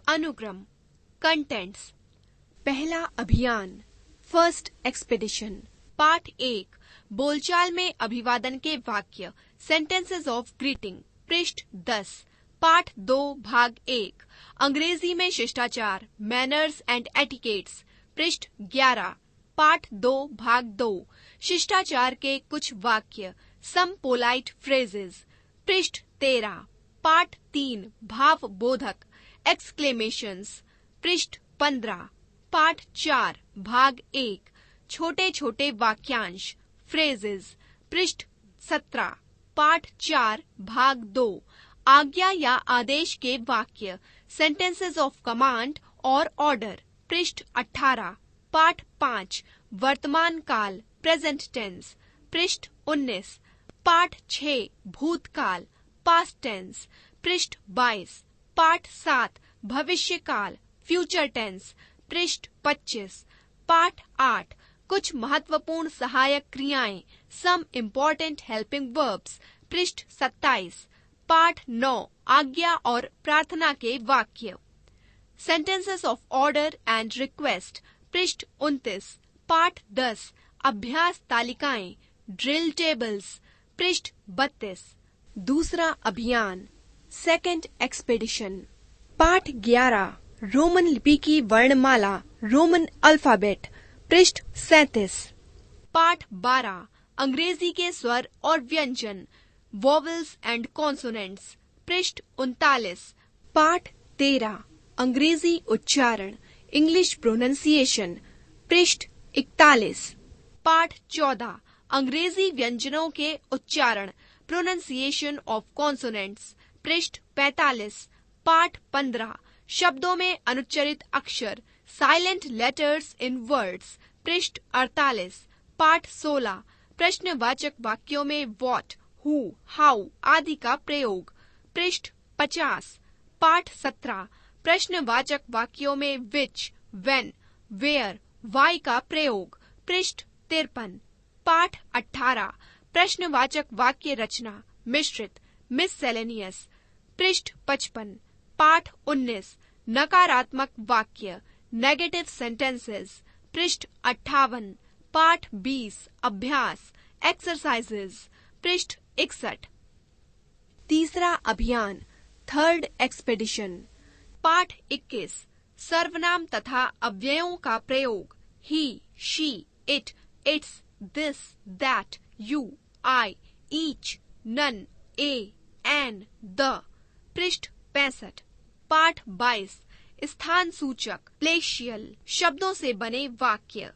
अनुक्रम, कंटेंट्स। पहला अभियान, फर्स्ट एक्सपेडिशन। पाठ 1, बोलचाल में अभिवादन के वाक्य, सेंटेंसेस ऑफ ग्रीटिंग, पृष्ठ 10। पाठ 2, भाग 1, अंग्रेजी में शिष्टाचार, मैनर्स एंड एटिकेट्स, पृष्ठ 11। पाठ 2, भाग 2, शिष्टाचार के कुछ वाक्य, सम पोलाइट फ्रेजेस, पृष्ठ 13। पाठ 3, भाव बोधक, एक्सक्लेमेशंस, पृष्ठ 15। पाठ 4, भाग 1, छोटे छोटे वाक्यांश, फ्रेजेस, पृष्ठ 17। पाठ 4, भाग 2, आज्ञा या आदेश के वाक्य, सेंटेंसेस ऑफ कमांड और ऑर्डर, पृष्ठ 18। पाठ 5, वर्तमान काल, प्रेजेंट टेंस, पृष्ठ 19। पाठ 6, भूतकाल, पास्ट टेंस, पृष्ठ 22। पाठ 7, भविष्य काल, फ्यूचर टेंस, पृष्ठ 25। पाठ 8, कुछ महत्वपूर्ण सहायक क्रियाएं, सम इम्पोर्टेंट हेल्पिंग वर्ब्स, पृष्ठ 27। पाठ 9, आज्ञा और प्रार्थना के वाक्य, sentences of order and request, पृष्ठ 29। पाठ 10, अभ्यास तालिकाएं, ड्रिल टेबल्स, पृष्ठ 32। दूसरा अभियान, सेकेंड एक्सपेडिशन। पाठ 11, रोमन लिपि की वर्णमाला, रोमन अल्फाबेट, पृष्ठ 37। पाठ 12, अंग्रेजी के स्वर और व्यंजन, वोवेल्स एंड कॉन्सोनेंट्स, पृष्ठ 39। पाठ 13, अंग्रेजी उच्चारण, इंग्लिश प्रोनंसिएशन, पृष्ठ 41। पाठ 14, अंग्रेजी व्यंजनों के उच्चारण, प्रोनंसिएशन ऑफ कॉन्सोनेंट्स, पृष्ठ 45। पाठ 15, शब्दों में अनुच्चरित अक्षर, साइलेंट लेटर्स इन वर्ड्स, पृष्ठ 48। पाठ 16, प्रश्नवाचक वाक्यों में व्हाट, हु, हाउ आदि का प्रयोग, पृष्ठ 50। पाठ 17, प्रश्नवाचक वाक्यों में विच, व्हेन, वेयर, वाई का प्रयोग, पृष्ठ 53। पाठ 18, प्रश्नवाचक वाक्य रचना, मिश्रित, मिससेलेनियस, पृष्ठ 55। पाठ 19, नकारात्मक वाक्य, नेगेटिव सेंटेंसेस, पृष्ठ 58। पाठ 20, अभ्यास, एक्सरसाइजेस, पृष्ठ 61। तीसरा अभियान, थर्ड एक्सपेडिशन। पाठ 21, सर्वनाम तथा अव्ययों का प्रयोग, he, she, it, it's, this, that, you, I, each, none, a, an, the, पृष्ठ 65। पाठ 22, स्थान सूचक, प्लेशियल शब्दों से बने वाक्य,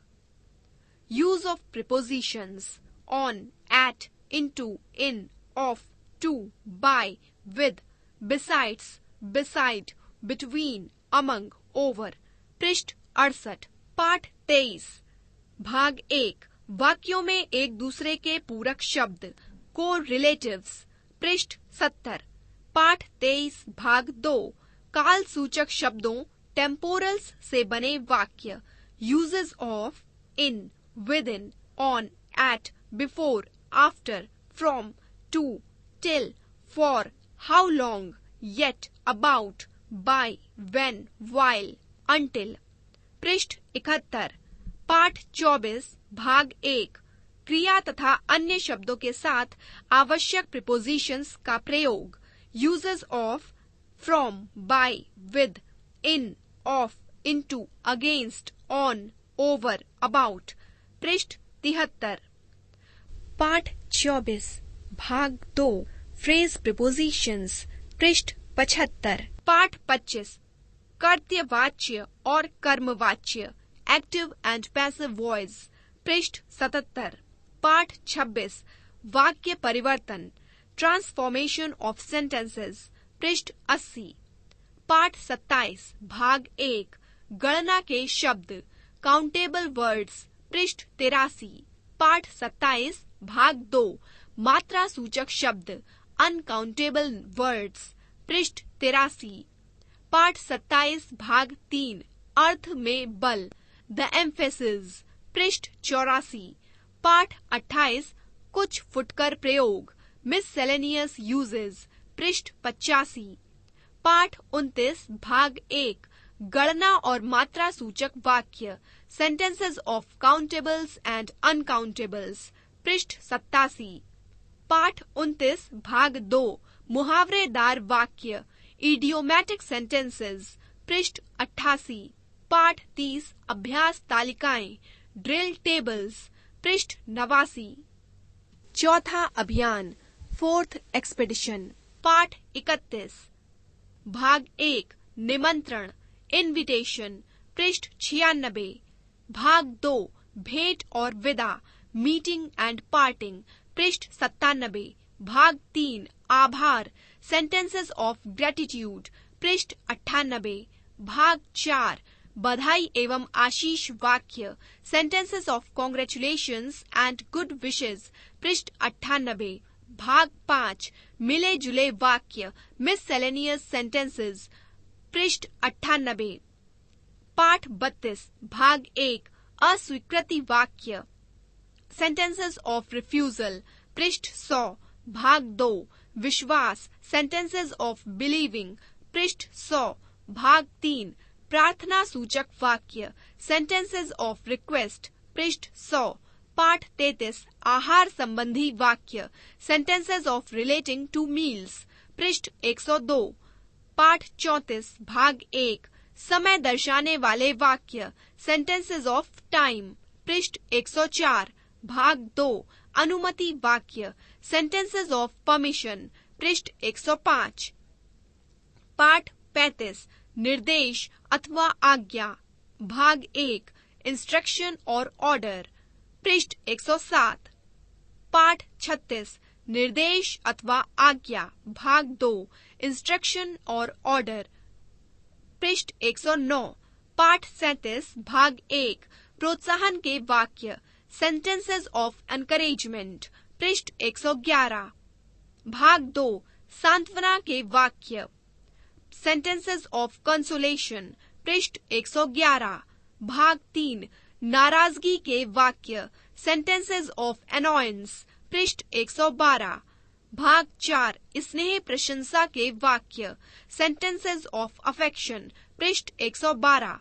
use of prepositions, on, at, into, in, of, to, by, with, besides, beside, between, among, over, पृष्ठ 68। पाठ 23, भाग 1, वाक्यों में एक दूसरे के पूरक शब्द, को रिलेटिव्स, पृष्ठ 70। पाठ 23, भाग 2, काल सूचक शब्दों, टेम्पोरल्स से बने वाक्य, uses of, in, with in, on, at, before, after, from, to, till, for, how long, yet, about, by, when, while, until, पृष्ठ 71। पाठ 24, भाग 1, क्रिया तथा अन्य शब्दों के साथ आवश्यक प्रीपोजिशंस का प्रयोग, uses of, from, by, with, in, of, into, against, on, over, about, पृष्ठ 73। पाठ 24, भाग 2, फ्रेज प्रीपोजिशंस, पृष्ठ 75। पाठ 25, कर्तव्यवाच्य और कर्मवाच्य, एक्टिव एंड पैसिव वॉइस, पृष्ठ 77। पाठ 26, वाक्य परिवर्तन, ट्रांसफॉर्मेशन ऑफ सेंटेंसेस, पृष्ठ 80। पाठ 27, भाग 1, गणना के शब्द, काउंटेबल वर्ड्स, पृष्ठ 83। पाठ 27, भाग 2, मात्रा सूचक शब्द, अनकाउंटेबल वर्ड्स, पृष्ठ 83। पाठ 27, भाग 3, अर्थ में बल, द एम्फेसिस, पृष्ठ 84। पाठ 28, कुछ फुटकर प्रयोग, मिससेलेनियस यूजेस, पृष्ठ 85। पाठ 29 भाग 1 गणना और मात्रा सूचक वाक्य sentences of countables and uncountables पृष्ठ 87। पाठ 29 भाग 2 मुहावरेदार वाक्य इडियोमैटिक सेंटेंसेस पृष्ठ 88। पाठ 30 अभ्यास तालिकाएं ड्रिल टेबल्स पृष्ठ 89। चौथा अभियान फोर्थ एक्सपेडिशन पाठ 31 भाग 1 निमंत्रण इनविटेशन पृष्ठ 96। भाग 2 भेंट और विदा मीटिंग एंड पार्टिंग पृष्ठ 97। भाग 3 आभार सेंटेंसेस ऑफ ग्रेटिट्यूड पृष्ठ 98। भाग 4 बधाई एवं आशीष वाक्य sentences of congratulations and good wishes पृष्ठ 98। भाग 5 मिले जुले वाक्य मिससेलेनियस सेंटेंसेस पृष्ठ 98। पाठ 32 भाग 1 अस्वीकृति वाक्य सेंटेंसेस ऑफ रिफ्यूजल पृष्ठ 100। भाग 2 विश्वास सेंटेंसेस ऑफ बिलीविंग पृष्ठ 100। भाग 3 प्रार्थना सूचक वाक्य सेंटेंसेस ऑफ रिक्वेस्ट पृष्ठ 100। पाठ 33 आहार संबंधी वाक्य sentences of relating two meals पृष्ठ 102। पाठ 34 भाग 1 समय दर्शाने वाले वाक्य सेंटेंसेस ऑफ टाइम पृष्ठ 104। भाग 2 अनुमति वाक्य सेंटेंसेस ऑफ परमिशन पृष्ठ 105। पाठ 35 निर्देश अथवा आज्ञा भाग 1 इंस्ट्रक्शन और ऑर्डर पृष्ठ 107। पाठ 36 निर्देश अथवा आज्ञा भाग 2 इंस्ट्रक्शन और ऑर्डर पृष्ठ 109। पाठ 37 भाग 1 प्रोत्साहन के वाक्य सेंटेंसेस ऑफ एनकरेजमेंट पृष्ठ 111। भाग 2 सांत्वना के वाक्य सेंटेंसेस ऑफ कंसोलेशन पृष्ठ 111। भाग 3 नाराजगी के वाक्य सेंटेंसेस ऑफ अनॉयंस पृष्ठ 112। भाग 4 स्नेह प्रशंसा के वाक्य सेंटेंसेस ऑफ अफेक्शन पृष्ठ 112।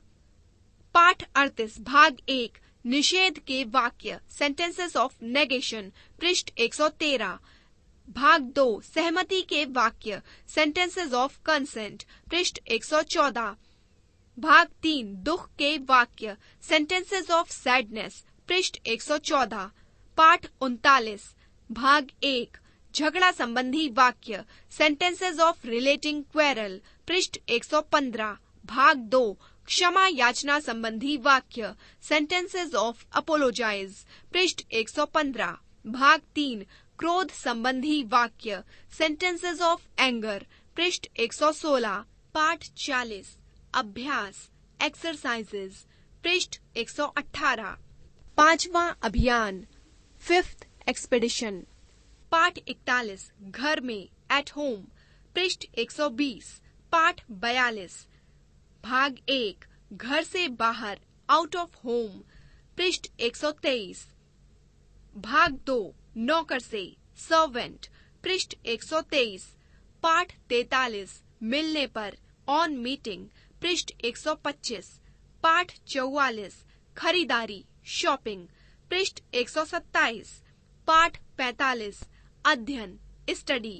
पाठ 38 भाग 1 निषेध के वाक्य सेंटेंसेस ऑफ नेगेशन पृष्ठ 113। भाग 2 सहमति के वाक्य सेंटेंसेस ऑफ कंसेंट पृष्ठ 114। भाग 3 दुख के वाक्य सेंटेंसेस ऑफ सैडनेस पृष्ठ 114। पाठ 39 भाग 1 झगड़ा संबंधी वाक्य सेंटेंसेस ऑफ रिलेटिंग क्वेरल पृष्ठ 115। भाग 2 क्षमा याचना संबंधी वाक्य सेंटेंसेस ऑफ अपोलोजाइज पृष्ठ 115। भाग 3 क्रोध संबंधी वाक्य सेंटेंसेस ऑफ एंगर पृष्ठ 116। पाठ 40 अभ्यास एक्सरसाइजेज पृष्ठ 118। पांचवा अभियान फिफ्थ एक्सपेडिशन पाठ 41 घर में एट होम पृष्ठ 120। पाठ 42 भाग 1 घर से बाहर आउट ऑफ होम पृष्ठ 123। भाग 2 नौकर से सर्वेंट पृष्ठ 123। पाठ 43 मिलने पर ऑन मीटिंग पृष्ठ 125। पाठ 44 खरीदारी शॉपिंग पृष्ठ 127। पाठ 45 अध्ययन स्टडी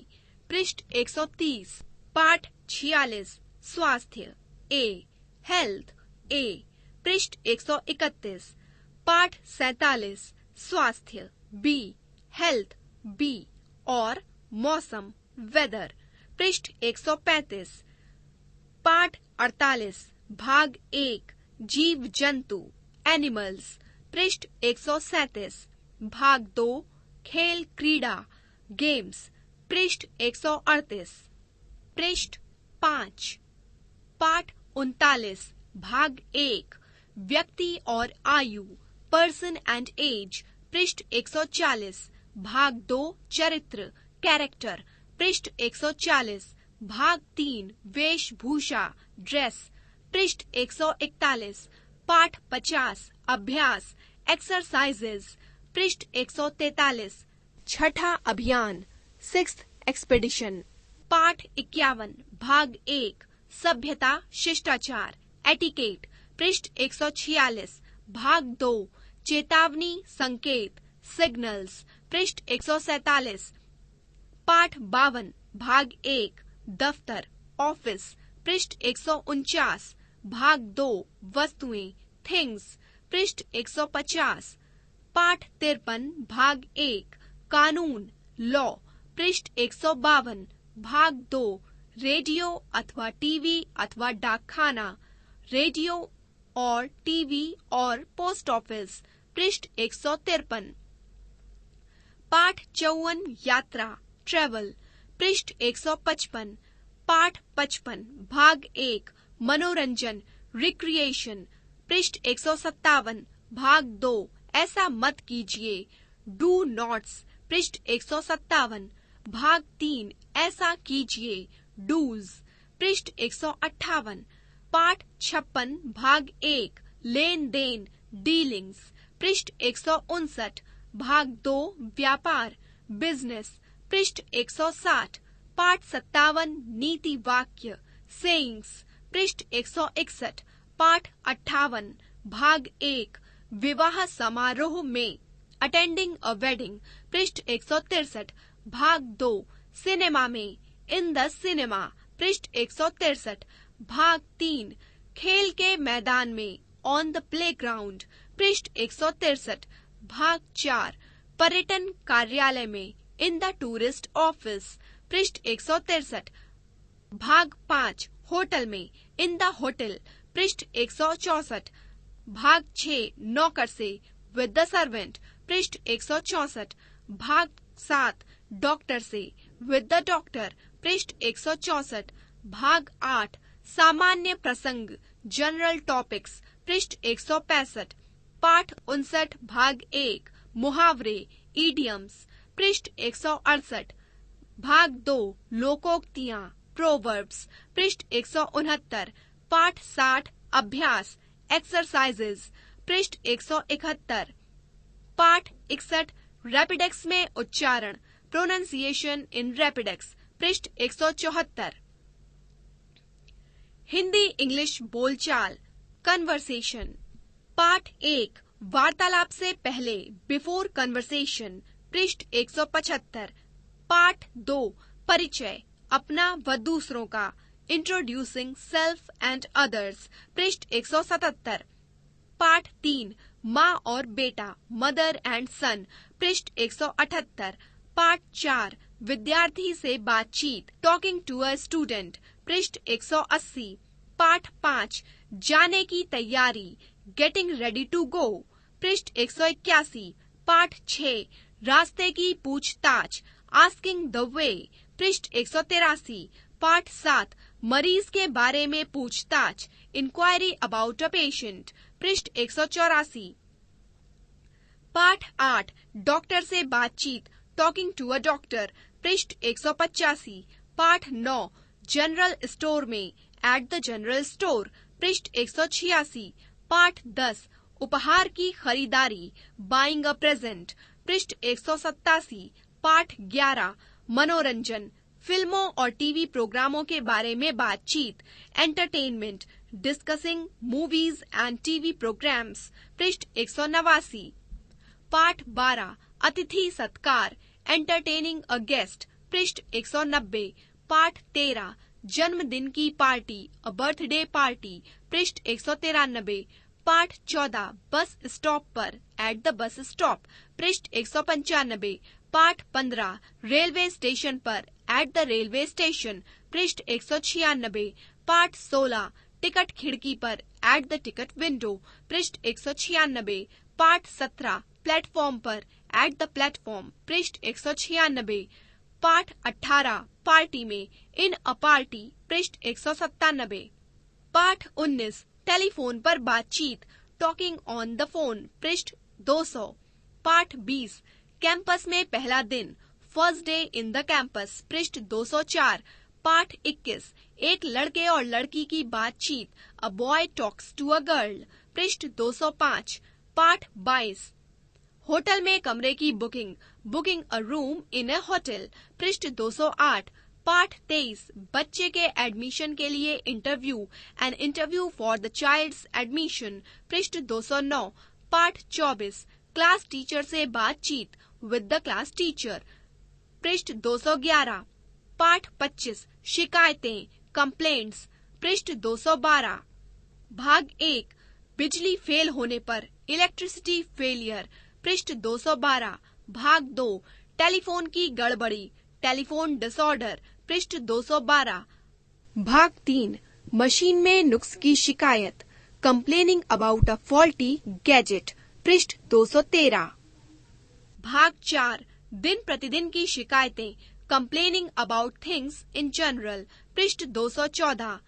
पृष्ठ 130। पाठ 46 स्वास्थ्य ए हेल्थ ए पृष्ठ 131। पाठ 47 स्वास्थ्य बी हेल्थ बी और मौसम वेदर पृष्ठ 135। पाठ 48 भाग 1 जीव जंतु एनिमल्स पृष्ठ 137। भाग 2 खेल क्रीड़ा गेम्स पृष्ठ 138। पृष्ठ 5। पाठ 39 भाग 1 व्यक्ति और आयु पर्सन एंड एज पृष्ठ 140। भाग 2 चरित्र कैरेक्टर पृष्ठ 140। भाग 3 वेशभूषा ड्रेस पृष्ठ 141। पाठ 50 अभ्यास एक्सरसाइजेज पृष्ठ 143। छठा अभियान सिक्स्थ एक्सपेडिशन पाठ 51 भाग 1 सभ्यता शिष्टाचार एटिकेट पृष्ठ 146 भाग 2 चेतावनी संकेत सिग्नल्स पृष्ठ 147 पाठ 52 भाग 1 दफ्तर ऑफिस पृष्ठ 149 भाग 2 वस्तुएं थिंग्स पृष्ठ 150 पाठ 53 भाग 1 कानून लॉ पृष्ठ 152 भाग 2 रेडियो अथवा टीवी अथवा डाकखाना रेडियो और टीवी और पोस्ट ऑफिस पृष्ठ 153 पाठ 54 यात्रा ट्रेवल पृष्ठ 155 पाठ 55 भाग 1 मनोरंजन रिक्रिएशन पृष्ठ 157 भाग 2 ऐसा मत कीजिए डू नॉट्स पृष्ठ 157 भाग 3 ऐसा कीजिए डूज पृष्ठ 158 पाठ 56 भाग 1 लेन देन डीलिंग्स पृष्ठ 159 भाग 2 व्यापार बिजनेस पृष्ठ 160 पाठ 57 नीति वाक्य सेइंग्स पृष्ठ 161 पाठ 58 भाग 1 विवाह समारोह में अटेंडिंग अ वेडिंग पृष्ठ 163 भाग 2 सिनेमा में इन द सिनेमा पृष्ठ 163 भाग 3 खेल के मैदान में ऑन द प्लेग्राउंड पृष्ठ 163 भाग 4 पर्यटन कार्यालय में इन द टूरिस्ट ऑफिस पृष्ठ 163 भाग 5 होटल में इन द होटल पृष्ठ 164 भाग 6 नौकर से विद द सर्वेंट पृष्ठ 164 भाग 7 डॉक्टर से विद द डॉक्टर पृष्ठ 164 भाग 8 सामान्य प्रसंग जनरल टॉपिक्स पृष्ठ 165 पाठ 59 भाग 1 मुहावरे इडियम्स पृष्ठ 168 भाग 2 लोकोक्तियां प्रोवर्ब्स पृष्ठ 169 पाठ 60 अभ्यास एक्सरसाइजेज पृष्ठ 171 पाठ 61 रैपिडेक्स में उच्चारण प्रोनाउंसिएशन इन रैपिडेक्स पृष्ठ 174 हिंदी इंग्लिश बोलचाल कन्वर्सेशन पाठ 1 वार्तालाप से पहले बिफोर कन्वर्सेशन पृष्ठ 175 पाठ 2 परिचय अपना व दूसरों का इंट्रोड्यूसिंग सेल्फ एंड अदर्स पृष्ठ 177 पाठ 3 माँ और बेटा मदर एंड सन पृष्ठ 178 पाठ 4 विद्यार्थी से बातचीत टॉकिंग टू अ स्टूडेंट पृष्ठ 180 पाठ 5 जाने की तैयारी गेटिंग रेडी टू गो पृष्ठ 181 पाठ 6 रास्ते की पूछताछ आस्किंग द वे पृष्ठ 183 पाठ 7 मरीज के बारे में पूछताछ इंक्वायरी अबाउट अ पेशेंट पृष्ठ 184 पाठ 8 डॉक्टर से बातचीत टॉकिंग टू अ डॉक्टर पृष्ठ 185 पाठ 9 जनरल स्टोर में एट द जनरल स्टोर पृष्ठ 186 पाठ 10 उपहार की खरीदारी बाइंग अ प्रेजेंट पृष्ठ 187 पाठ 11 मनोरंजन फिल्मों और टीवी प्रोग्रामों के बारे में बातचीत entertainment discussing movies and TV programmes पृष्ठ 189 पाठ 12 अतिथि सत्कार एंटरटेनिंग अ गेस्ट पृष्ठ 190 पाठ 13 जन्मदिन की पार्टी अ बर्थडे पार्टी पृष्ठ 193 पाठ 14 बस स्टॉप पर एट द बस स्टॉप पृष्ठ 195 पाठ 15 रेलवे स्टेशन पर एट द रेलवे स्टेशन पृष्ठ 196 पाठ 16 टिकट खिड़की पर एट द टिकट विंडो पृष्ठ 196 पाठ 17 प्लेटफॉर्म पर एट द प्लेटफॉर्म पृष्ठ 196 पाठ 18 पार्टी में इन अ पार्टी पृष्ठ 197 पाठ 19 टेलीफोन पर बातचीत टॉकिंग ऑन द फोन पृष्ठ 200 पाठ 20 कैंपस में पहला दिन first day in the campus पृष्ठ 204 पाठ 21 एक लड़के और लड़की की बातचीत a boy talks to a girl पृष्ठ 205 पाठ 22 होटल में कमरे की booking booking a room in a hotel पृष्ठ 208 पाठ 23 बच्चे के एडमिशन के लिए interview, an interview for the child's admission, पृष्ठ 209। पाठ 24 क्लास टीचर से बातचीत, विद द क्लास टीचर, पृष्ठ 211। पाठ 25 शिकायतें, कंप्लेंट्स, पृष्ठ 212। भाग 1 बिजली फेल होने पर, इलेक्ट्रिसिटी फेलियर, पृष्ठ 212। भाग 2 टेलीफोन की गड़बड़ी, टेलीफोन डिसऑर्डर, पृष्ठ 212। भाग 3 मशीन में नुक्स की शिकायत, complaining about a faulty gadget, पृष्ठ 213। भाग 4 दिन प्रतिदिन की शिकायतें, complaining about things in general, पृष्ठ 214।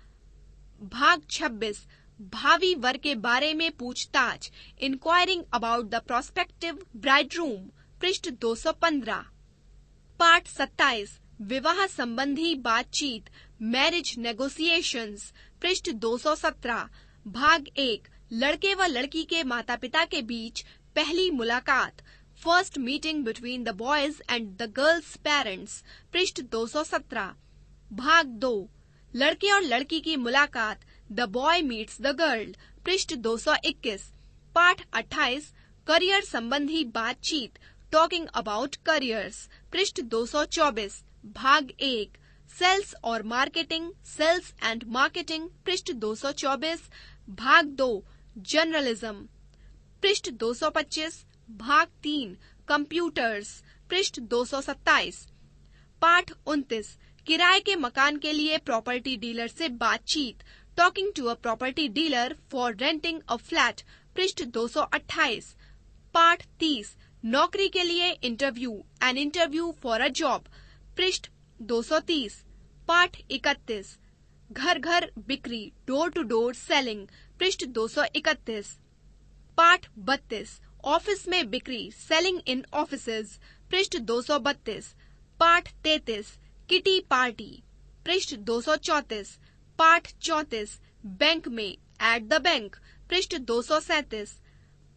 भाग 26 भावी वर के बारे में पूछताछ, इंक्वायरिंग अबाउट द प्रोस्पेक्टिव ब्राइडरूम, पृष्ठ 215। पाठ 27 विवाह संबंधी बातचीत, मैरिज नेगोशिएशंस, पृष्ठ 217। भाग 1 लड़के व लड़की के माता पिता के बीच पहली मुलाकात, first meeting between the boys and the girls parents, पृष्ठ 217। भाग 2 लड़के और लड़की की मुलाकात, the boy meets the girl, पृष्ठ 221। पाठ 28 करियर संबंधी बातचीत, टॉकिंग अबाउट करियर्स, पृष्ठ 224। भाग 1 सेल्स और मार्केटिंग, सेल्स एंड मार्केटिंग, पृष्ठ 224। भाग 2 जर्नलिज्म, पृष्ठ 225। भाग 3 कंप्यूटर्स, पृष्ठ 227। पाठ 29 किराए के मकान के लिए प्रॉपर्टी डीलर से बातचीत, talking to a property dealer for renting a flat, पृष्ठ 228। पाठ 30 नौकरी के लिए interview, an interview for a job, पृष्ठ 230। पाठ 31 घर घर बिक्री, डोर टू डोर सेलिंग, पृष्ठ 231। पाठ 32 ऑफिस में बिक्री, सेलिंग इन ऑफिसेज, पृष्ठ 232। पाठ 33 किटी पार्टी, पृष्ठ 234। पाठ 34 बैंक में, एट द बैंक, पृष्ठ 237।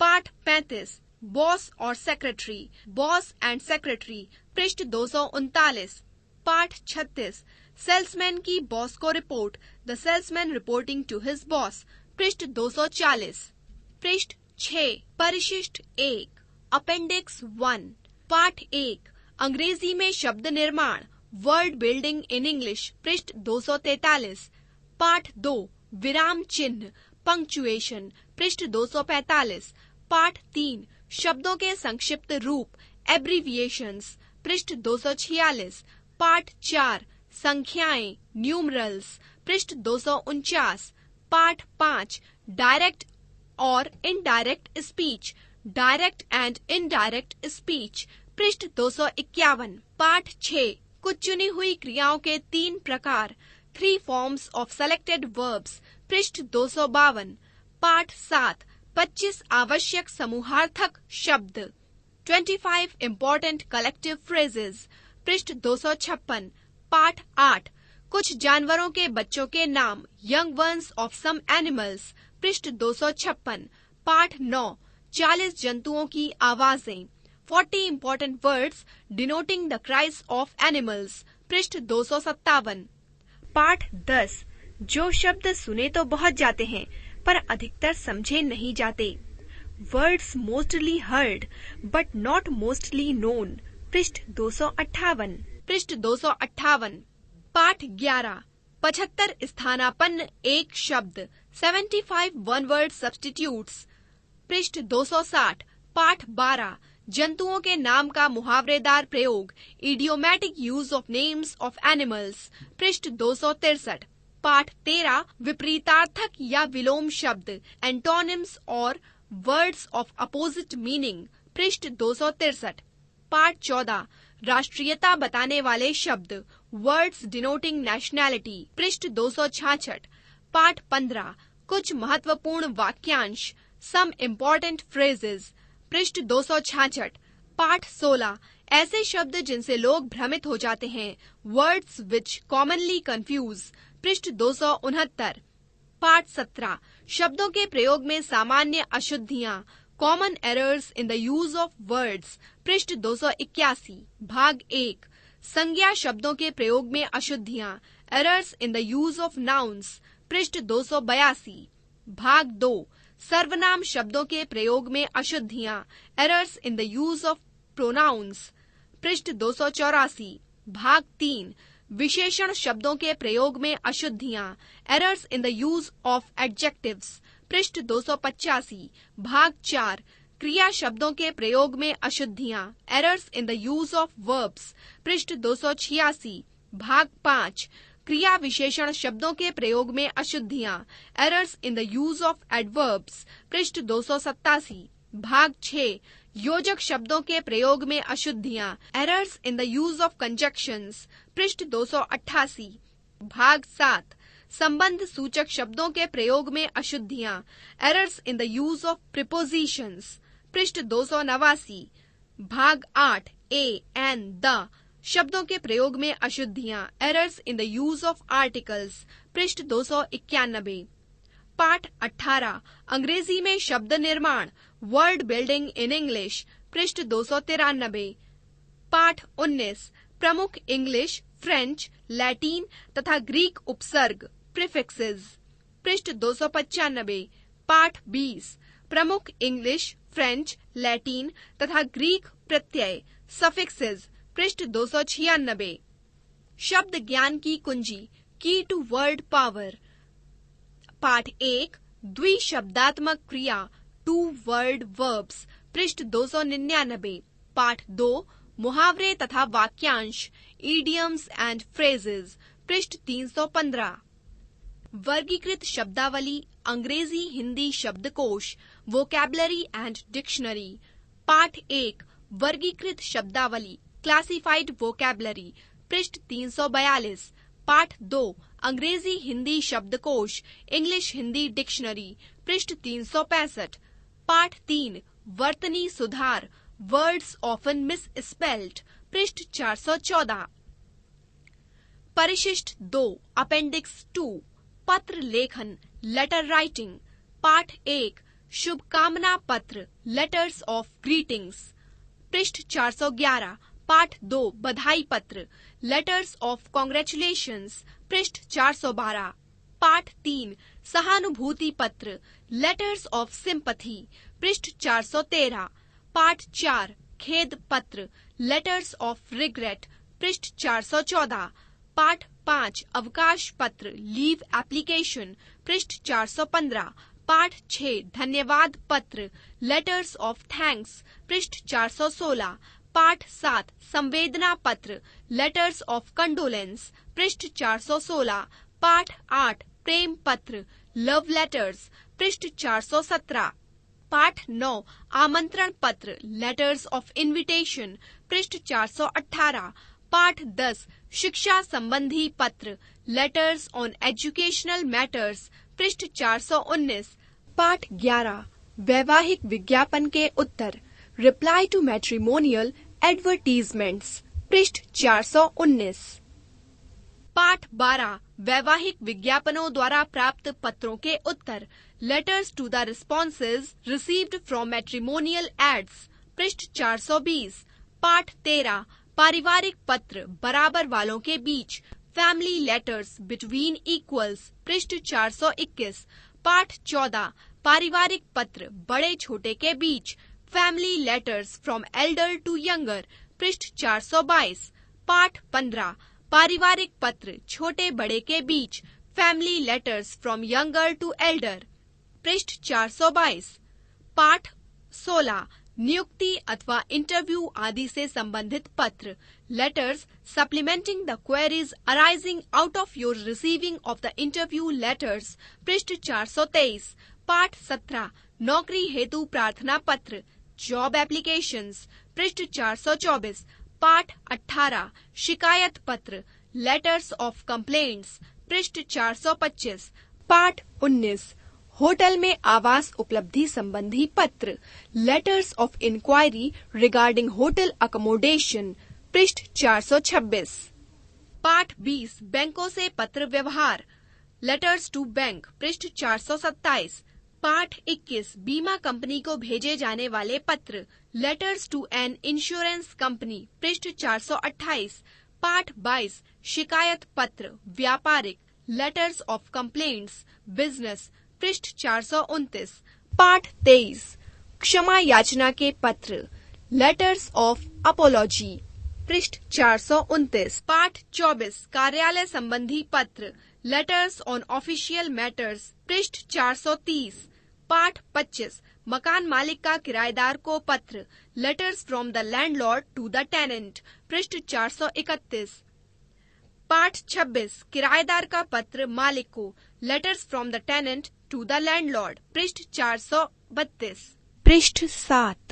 पाठ 35 बॉस और सेक्रेटरी, बॉस एंड सेक्रेटरी, पृष्ठ 239। पाठ 36 सेल्समैन की बॉस को report, the salesman reporting to his boss, पृष्ठ 240। पृष्ठ 6 परिशिष्ट 1 अपेंडिक्स 1। पाठ 1 अंग्रेजी में शब्द निर्माण, वर्ड बिल्डिंग इन इंग्लिश, पृष्ठ 243। पाठ 2 विराम चिन्ह, पंक्चुएशन, पृष्ठ 245। पाठ 3 शब्दों के संक्षिप्त रूप, एब्रीविएशंस, पृष्ठ 246। पाठ 4 संख्याएं, न्यूमरल्स, पृष्ठ 249। पाठ 5 डायरेक्ट और indirect speech, direct and indirect speech, पृष्ठ 251। पाठ 6 कुछ चुनी हुई क्रियाओं के 3 प्रकार, 3 फॉर्म्स ऑफ सेलेक्टेड वर्ब्स, पृष्ठ 252। पाठ 7 25 आवश्यक समूहार्थक शब्द, 25 इम्पोर्टेंट कलेक्टिव फ्रेजेस, पृष्ठ 256। पाठ 8 कुछ जानवरों के बच्चों के नाम, young ones of some animals, पृष्ठ 256। पाठ 9 40 जंतुओं की आवाजें, 40 important words denoting the cries of animals, पृष्ठ 257। पाठ 10 जो शब्द सुने तो बहुत जाते हैं पर अधिकतर समझे नहीं जाते, words mostly heard but not mostly known, पृष्ठ 258। पृष्ठ 258। पाठ 11 75 स्थानापन्न एक शब्द, 75 वन वर्ड सब्स्टिट्यूट्स, पृष्ठ 260। पाठ 12 जंतुओं के नाम का मुहावरेदार प्रयोग, idiomatic use of names of animals, पृष्ठ 263। पाठ 13 विपरीतार्थक या विलोम शब्द, एंटोनिम्स और वर्ड्स ऑफ अपोजिट मीनिंग, पृष्ठ 263। पाठ 14 राष्ट्रीयता बताने वाले शब्द, वर्ड्स डिनोटिंग नेशनैलिटी, पृष्ठ 266। पाठ 15 कुछ महत्वपूर्ण वाक्यांश, सम इम्पोर्टेंट फ्रेजेस, पृष्ठ 266। पाठ 16 ऐसे शब्द जिनसे लोग भ्रमित हो जाते हैं, वर्ड्स विच कॉमनली कंफ्यूज, पृष्ठ 269। पाठ 17 शब्दों के प्रयोग में सामान्य अशुद्धियां, common errors in the use of words, पृष्ठ 281। भाग 1 संज्ञा शब्दों के प्रयोग में अशुद्धियां, errors in the use of nouns, पृष्ठ 282। भाग 2, सर्वनाम शब्दों के प्रयोग में अशुद्धियां, errors in the use of pronouns, पृष्ठ 284। भाग 3, विशेषण शब्दों के प्रयोग में अशुद्धियां, errors in the use of adjectives, पृष्ठ 285। भाग 4, क्रिया शब्दों के प्रयोग में अशुद्धियां, errors in the use of verbs, पृष्ठ 286। भाग 5, क्रिया विशेषण शब्दों के प्रयोग में अशुद्धियां, errors in the use of adverbs, पृष्ठ 287। भाग 6, योजक शब्दों के प्रयोग में अशुद्धियां, errors in the use of conjunctions, पृष्ठ 288। भाग 7, संबंध सूचक शब्दों के प्रयोग में अशुद्धियां, errors in the use of prepositions, पृष्ठ 289। भाग 8, ए, एन, द शब्दों के प्रयोग में अशुद्धियां, errors in the use of articles, पृष्ठ 291। पाठ 18, अंग्रेजी में शब्द निर्माण, वर्ड बिल्डिंग इन इंग्लिश, पृष्ठ 293। पाठ 19, प्रमुख इंग्लिश, फ्रेंच, लैटिन तथा ग्रीक उपसर्ग, प्रीफिक्सेस, पृष्ठ 295। पाठ 20, प्रमुख इंग्लिश, फ्रेंच, लैटिन तथा ग्रीक प्रत्यय, सफिक्सेस, पृष्ठ 296। शब्द ज्ञान की कुंजी, की टू वर्ड पावर। पाठ 1, द्विशब्दात्मक क्रिया, टू वर्ड वर्ब्स, पृष्ठ 299। पाठ 2, मुहावरे तथा वाक्यांश, इडियम्स एंड फ्रेजेस, पृष्ठ 315। वर्गीकृत शब्दावली, अंग्रेजी हिंदी शब्दकोश, वोकैबुलरी एंड डिक्शनरी। पाठ 1, वर्गीकृत शब्दावली, क्लासिफाइड वोकैबुलरी, पृष्ठ 342। पाठ 2, अंग्रेजी हिंदी शब्दकोश, इंग्लिश हिंदी डिक्शनरी, पृष्ठ 365। पाठ 3, वर्तनी सुधार, वर्ड्स ऑफन मिस स्पेल्ड, पृष्ठ 414। परिशिष्ट 2, अपेंडिक्स 2, पत्र लेखन, लेटर राइटिंग। पाठ 1, शुभकामना पत्र, लेटर्स ऑफ ग्रीटिंग्स, पृष्ठ 411। पाठ 2, बधाई पत्र, लेटर्स ऑफ कॉन्ग्रेचुलेशंस, पृष्ठ 412। पाठ 3, सहानुभूति पत्र, लेटर्स ऑफ सिंपथी, पृष्ठ 413। पाठ 4, खेद पत्र, लेटर्स ऑफ रिग्रेट, पृष्ठ 414। पाठ 5, अवकाश पत्र, लीव एप्लीकेशन, पृष्ठ 415। पाठ 6, धन्यवाद पत्र, लेटर्स ऑफ थैंक्स, पृष्ठ 416। पाठ 7, संवेदना पत्र, लेटर्स ऑफ कंडोलेंस, पृष्ठ 416। पाठ 8, प्रेम पत्र, लव लेटर्स, पृष्ठ 417। पाठ 9, आमंत्रण पत्र, लेटर्स ऑफ इनविटेशन, पृष्ठ 418। पाठ 10, शिक्षा संबंधी पत्र, लेटर्स ऑन एजुकेशनल मैटर्स, पृष्ठ 419। पाठ 11, वैवाहिक विज्ञापन के उत्तर, रिप्लाई टू मैट्रिमोनियल एडवर्टीजमेंट्स, पृष्ठ 419। पाठ 12, वैवाहिक विज्ञापनों द्वारा प्राप्त पत्रों के उत्तर, letters to the responses received from matrimonial ads, पृष्ठ 420। पाठ 13, पारिवारिक पत्र बराबर वालों के बीच, फैमिली लेटर्स बिटवीन इक्वल्स, पृष्ठ 421। पाठ 14, पारिवारिक पत्र बड़े छोटे के बीच, family letters from elder to younger, पृष्ठ 422। पाठ 15, पारिवारिक पत्र छोटे बड़े के बीच, family letters from younger to elder, पृष्ठ 422। पाठ 16, नियुक्ति अथवा इंटरव्यू आदि से संबंधित पत्र, letters supplementing the queries arising out of your receiving of the interview letters, पृष्ठ 423। पाठ 17, नौकरी हेतु प्रार्थना पत्र, जॉब एप्लीकेशंस, पृष्ठ 424। पाठ 18, शिकायत पत्र, लेटर्स ऑफ कंप्लेंट्स, पृष्ठ 425। पाठ 19, होटल में आवास उपलब्धि संबंधी पत्र, letters of inquiry regarding hotel accommodation, पृष्ठ 426। पाठ 20, बैंकों से पत्र व्यवहार, लेटर्स टू बैंक, पृष्ठ 427। पाठ 21, बीमा कंपनी को भेजे जाने वाले पत्र, letters to an insurance company, पृष्ठ 428। पाठ 22 शिकायत पत्र व्यापारिक लेटर्स ऑफ कंप्लेंट्स बिजनेस पृष्ठ 429। पाठ 23 क्षमा याचना के पत्र लेटर्स ऑफ अपोलॉजी पृष्ठ 429। पाठ 24 कार्यालय संबंधी पत्र लेटर्स ऑन ऑफिशियल मैटर्स पृष्ठ 430। पाठ 25 मकान मालिक का किराएदार को पत्र letters from the landlord to the tenant पृष्ठ 431। पाठ 26 किराएदार का पत्र मालिक को letters from the tenant to the landlord पृष्ठ 432। पृष्ठ 7